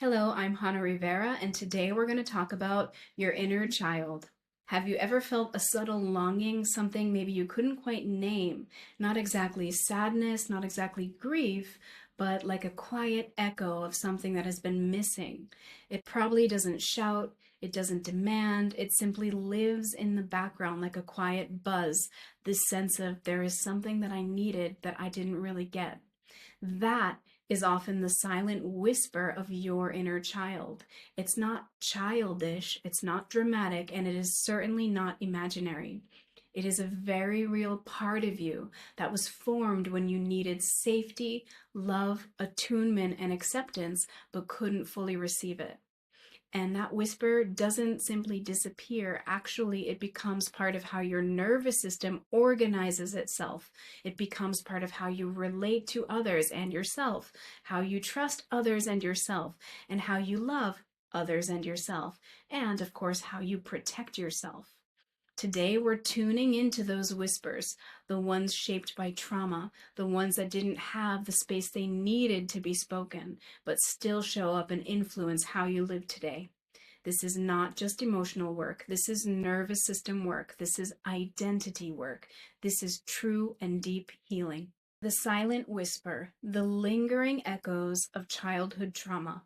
Hello, I'm Hannah Rivera, and today we're going to talk about your inner child. Have you ever felt a subtle longing, something maybe you couldn't quite name? Not exactly sadness, not exactly grief, but like a quiet echo of something that has been missing. It probably doesn't shout, it doesn't demand, it simply lives in the background like a quiet buzz, this sense of there is something that I needed that I didn't really get. That is often the silent whisper of your inner child. It's not childish, it's not dramatic, and it is certainly not imaginary. It is a very real part of you that was formed when you needed safety, love, attunement, and acceptance, but couldn't fully receive it. And that whisper doesn't simply disappear. Actually, it becomes part of how your nervous system organizes itself. It becomes part of how you relate to others and yourself, how you trust others and yourself, and how you love others and yourself, and of course, how you protect yourself. Today, we're tuning into those whispers, the ones shaped by trauma, the ones that didn't have the space they needed to be spoken, but still show up and influence how you live today. This is not just emotional work. This is nervous system work. This is identity work. This is true and deep healing. The silent whisper, the lingering echoes of childhood trauma.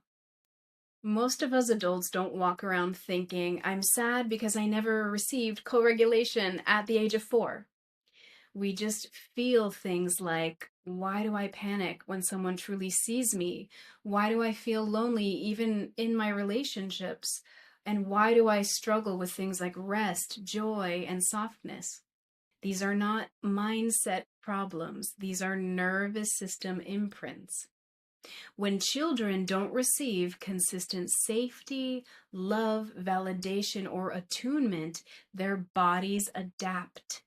Most of us adults don't walk around thinking, I'm sad because I never received co-regulation at the age of 4. We just feel things like, why do I panic when someone truly sees me? Why do I feel lonely even in my relationships? And why do I struggle with things like rest, joy, and softness? These are not mindset problems. These are nervous system imprints. When children don't receive consistent safety, love, validation, or attunement, their bodies adapt.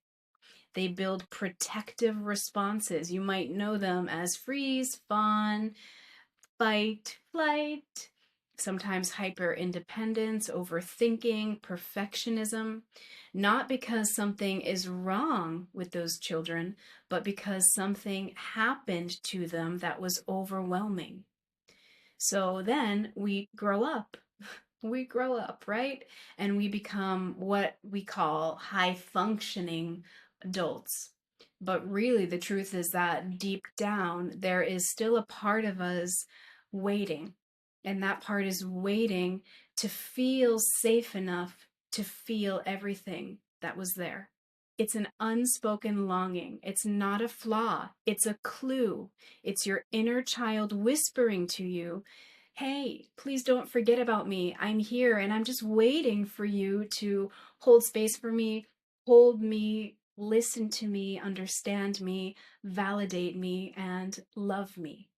They build protective responses. You might know them as freeze, fawn, fight, flight, sometimes hyper independence, overthinking, perfectionism, not because something is wrong with those children, but because something happened to them that was overwhelming. So then we grow up. We grow up, right? And we become what we call high functioning adults. But really, the truth is that deep down, there is still a part of us waiting. And that part is waiting to feel safe enough to feel everything that was there. It's an unspoken longing. It's not a flaw. It's a clue. It's your inner child whispering to you, hey, please don't forget about me. I'm here and I'm just waiting for you to hold space for me, hold me, listen to me, understand me, validate me, and love me.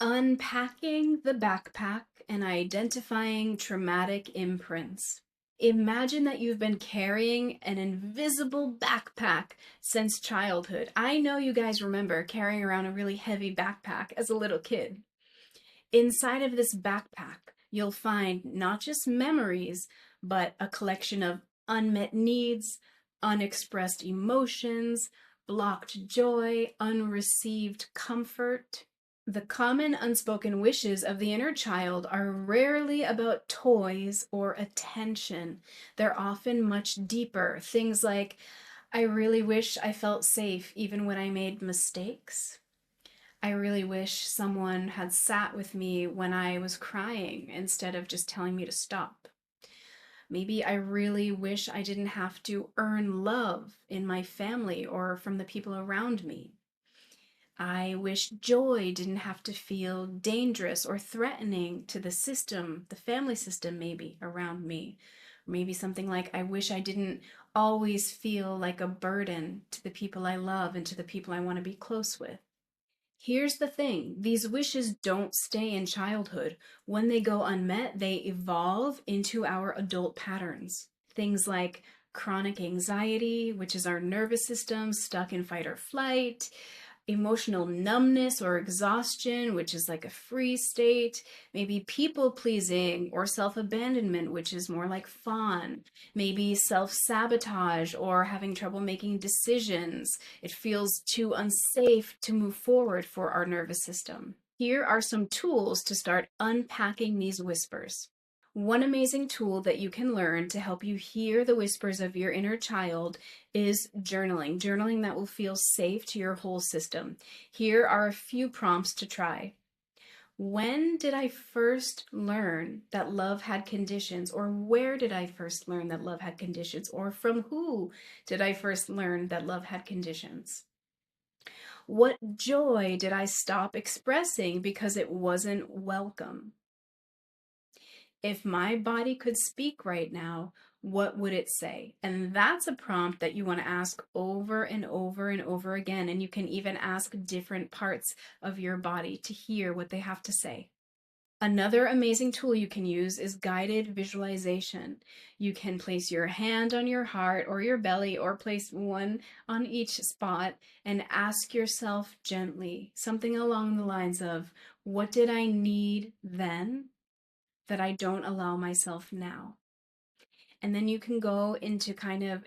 Unpacking the backpack and identifying traumatic imprints. Imagine that you've been carrying an invisible backpack since childhood. I know you guys remember carrying around a really heavy backpack as a little kid. Inside of this backpack, you'll find not just memories, but a collection of unmet needs, unexpressed emotions, blocked joy, unreceived comfort. The common unspoken wishes of the inner child are rarely about toys or attention. They're often much deeper. Things like, I really wish I felt safe even when I made mistakes. I really wish someone had sat with me when I was crying instead of just telling me to stop. Maybe I really wish I didn't have to earn love in my family or from the people around me. I wish joy didn't have to feel dangerous or threatening to the system, the family system maybe around me. Maybe something like, I wish I didn't always feel like a burden to the people I love and to the people I want to be close with. Here's the thing, these wishes don't stay in childhood. When they go unmet, they evolve into our adult patterns. Things like chronic anxiety, which is our nervous system stuck in fight or flight, emotional numbness or exhaustion, which is like a freeze state, maybe people pleasing or self abandonment, which is more like fawn, maybe self sabotage or having trouble making decisions. It feels too unsafe to move forward for our nervous system. Here are some tools to start unpacking these whispers. One amazing tool that you can learn to help you hear the whispers of your inner child is journaling. Journaling that will feel safe to your whole system. Here are a few prompts to try. When did I first learn that love had conditions? Or where did I first learn that love had conditions? Or from who did I first learn that love had conditions? What joy did I stop expressing because it wasn't welcome? If my body could speak right now, what would it say? And that's a prompt that you want to ask over and over and over again. And you can even ask different parts of your body to hear what they have to say. Another amazing tool you can use is guided visualization. You can place your hand on your heart or your belly, or place one on each spot, and ask yourself gently something along the lines of, what did I need then that I don't allow myself now? And then you can go into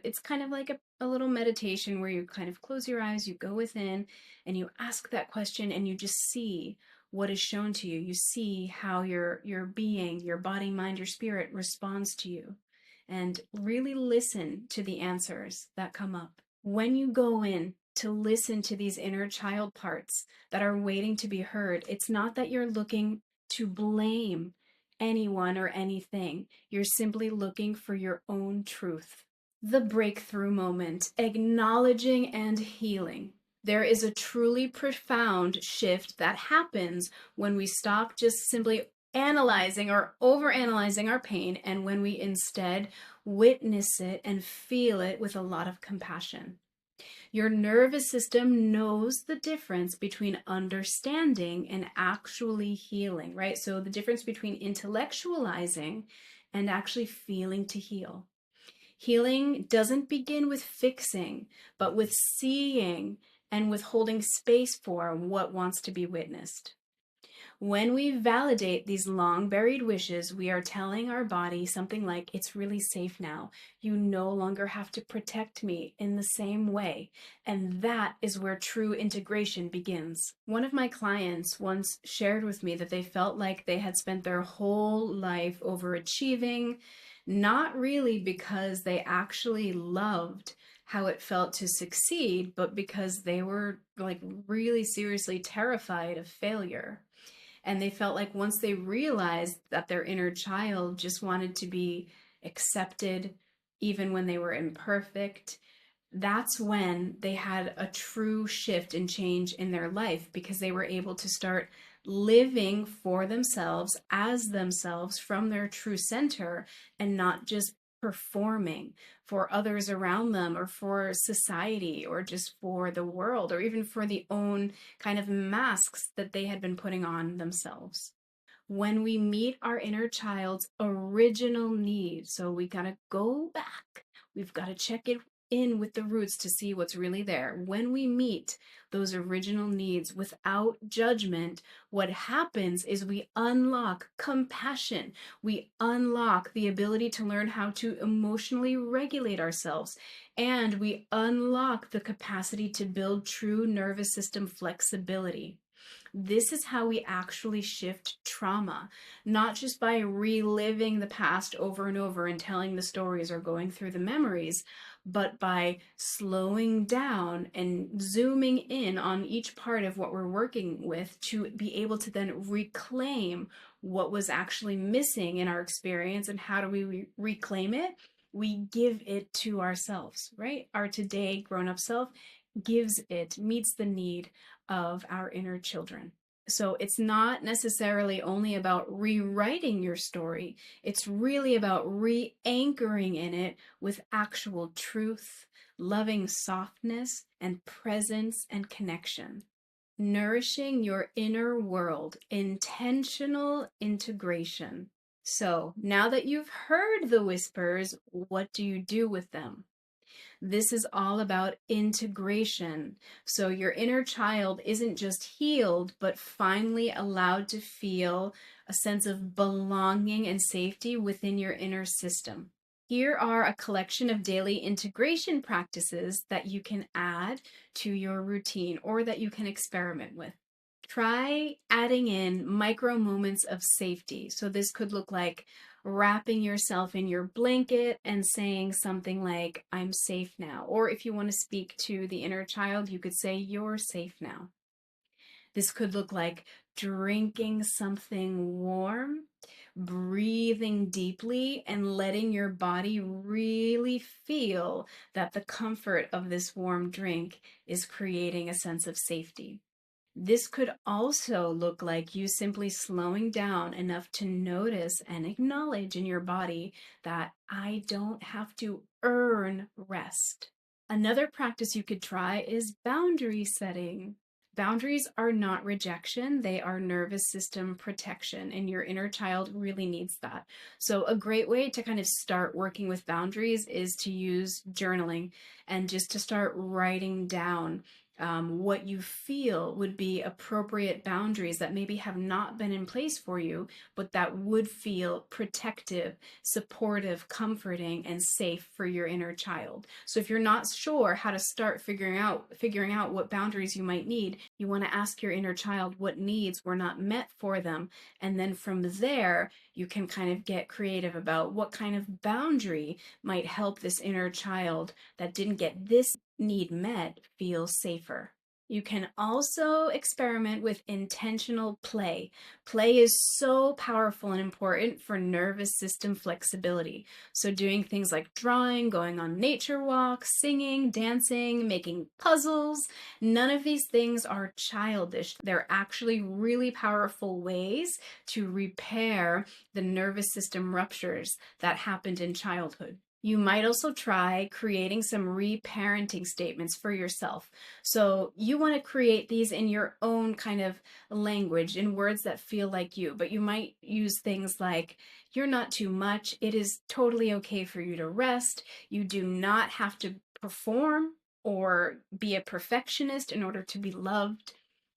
it's kind of like a little meditation where you kind of close your eyes, you go within, and you ask that question, and you just see what is shown to you. You see how your being, your body, mind, your spirit responds to you. And really listen to the answers that come up. When you go in to listen to these inner child parts that are waiting to be heard, it's not that you're looking to blame anyone or anything. You're simply looking for your own truth. The breakthrough moment, acknowledging and healing. There is a truly profound shift that happens when we stop just simply analyzing or overanalyzing our pain, and when we instead witness it and feel it with a lot of compassion. Your nervous system knows the difference between understanding and actually healing, right? So the difference between intellectualizing and actually feeling to heal. Healing doesn't begin with fixing, but with seeing and with holding space for what wants to be witnessed. When we validate these long buried wishes, we are telling our body something like, it's really safe now. You no longer have to protect me in the same way. And that is where true integration begins. One of my clients once shared with me that they felt like they had spent their whole life overachieving, not really because they actually loved how it felt to succeed, but because they were like really seriously terrified of failure. And they felt like once they realized that their inner child just wanted to be accepted, even when they were imperfect, that's when they had a true shift and change in their life, because they were able to start living for themselves, as themselves, from their true center, and not just performing for others around them, or for society, or just for the world, or even for the own kind of masks that they had been putting on themselves. When we meet our inner child's original need, so we gotta go back, we've got to check it in with the roots to see what's really there. When we meet those original needs without judgment, what happens is we unlock compassion. We unlock the ability to learn how to emotionally regulate ourselves. And we unlock the capacity to build true nervous system flexibility. This is how we actually shift trauma, not just by reliving the past over and over and telling the stories or going through the memories, but by slowing down and zooming in on each part of what we're working with, to be able to then reclaim what was actually missing in our experience. And how do we reclaim it? We give it to ourselves, right? Our today grown-up self gives it, meets the need of our inner children. So it's not necessarily only about rewriting your story. It's really about re-anchoring in it with actual truth, loving softness, and presence and connection. Nourishing your inner world, intentional integration. So now that you've heard the whispers, what do you do with them? This is all about integration. So your inner child isn't just healed, but finally allowed to feel a sense of belonging and safety within your inner system. Here are a collection of daily integration practices that you can add to your routine, or that you can experiment with. Try adding in micro moments of safety. So this could look like wrapping yourself in your blanket and saying something like, I'm safe now. Or if you want to speak to the inner child, you could say, you're safe now. This could look like drinking something warm, breathing deeply, and letting your body really feel that the comfort of this warm drink is creating a sense of safety. This could also look like you simply slowing down enough to notice and acknowledge in your body that I don't have to earn rest. Another practice you could try is boundary setting. Boundaries are not rejection, they are nervous system protection, and your inner child really needs that. So, a great way to kind of start working with boundaries is to use journaling and just to start writing down what you feel would be appropriate boundaries that maybe have not been in place for you, but that would feel protective, supportive, comforting, and safe for your inner child. So if you're not sure how to start figuring out what boundaries you might need, you want to ask your inner child what needs were not met for them, and then from there you can kind of get creative about what kind of boundary might help this inner child that didn't get this need met feel safer. You can also experiment with intentional play. Play is so powerful and important for nervous system flexibility. So doing things like drawing, going on nature walks, singing, dancing, making puzzles, none of these things are childish. They're actually really powerful ways to repair the nervous system ruptures that happened in childhood. You might also try creating some reparenting statements for yourself. So you want to create these in your own kind of language, in words that feel like you, but you might use things like, you're not too much. It is totally okay for you to rest. You do not have to perform or be a perfectionist in order to be loved.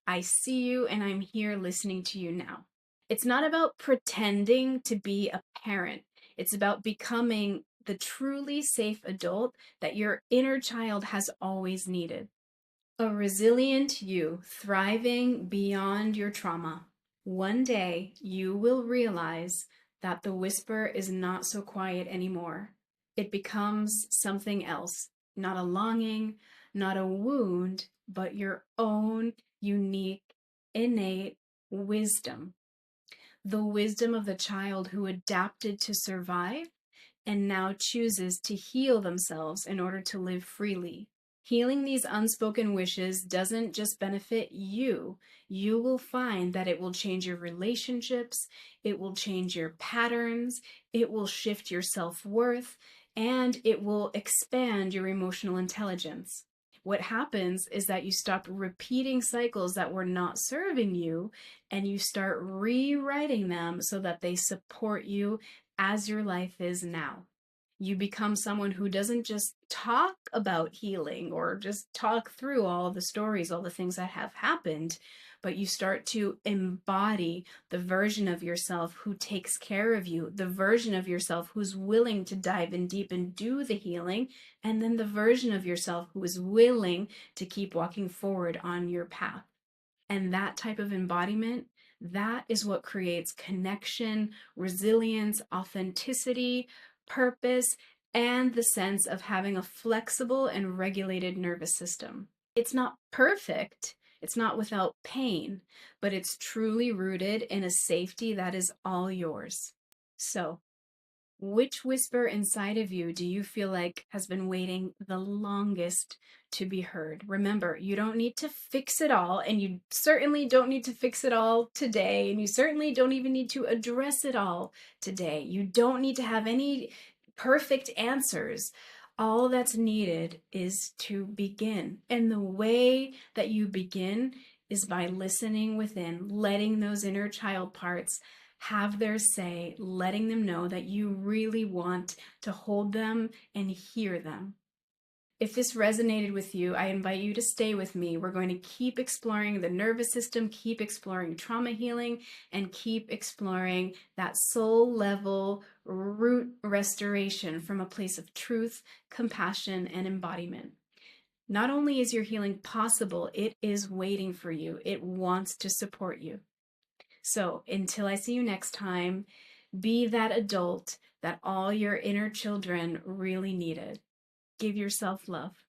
I see you and I'm here listening to you now. It's not about pretending to be a parent. It's about becoming the truly safe adult that your inner child has always needed. A resilient you thriving beyond your trauma. One day you will realize that the whisper is not so quiet anymore. It becomes something else, not a longing, not a wound, but your own unique, innate wisdom. The wisdom of the child who adapted to survive and now chooses to heal themselves in order to live freely. Healing these unspoken wishes doesn't just benefit you. You will find that it will change your relationships, it will change your patterns, it will shift your self-worth, and it will expand your emotional intelligence. What happens is that you stop repeating cycles that were not serving you and you start rewriting them so that they support you as your life is now. You become someone who doesn't just talk about healing or just talk through all the stories, all the things that have happened, but you start to embody the version of yourself who takes care of you, the version of yourself who's willing to dive in deep and do the healing, and then the version of yourself who is willing to keep walking forward on your path. And that type of embodiment, that is what creates connection, resilience, authenticity, purpose, and the sense of having a flexible and regulated nervous system. It's not perfect, it's not without pain, but it's truly rooted in a safety that is all yours. So, which whisper inside of you do you feel like has been waiting the longest to be heard? Remember, you don't need to fix it all, and you certainly don't need to fix it all today, and you certainly don't even need to address it all today. You don't need to have any perfect answers. All that's needed is to begin. And the way that you begin is by listening within, letting those inner child parts have their say, letting them know that you really want to hold them and hear them. If this resonated with you, I invite you to stay with me. We're going to keep exploring the nervous system, keep exploring trauma healing, and keep exploring that soul level root restoration from a place of truth, compassion, and embodiment. Not only is your healing possible, it is waiting for you. It wants to support you. So until I see you next time, be that adult that all your inner children really needed. Give yourself love.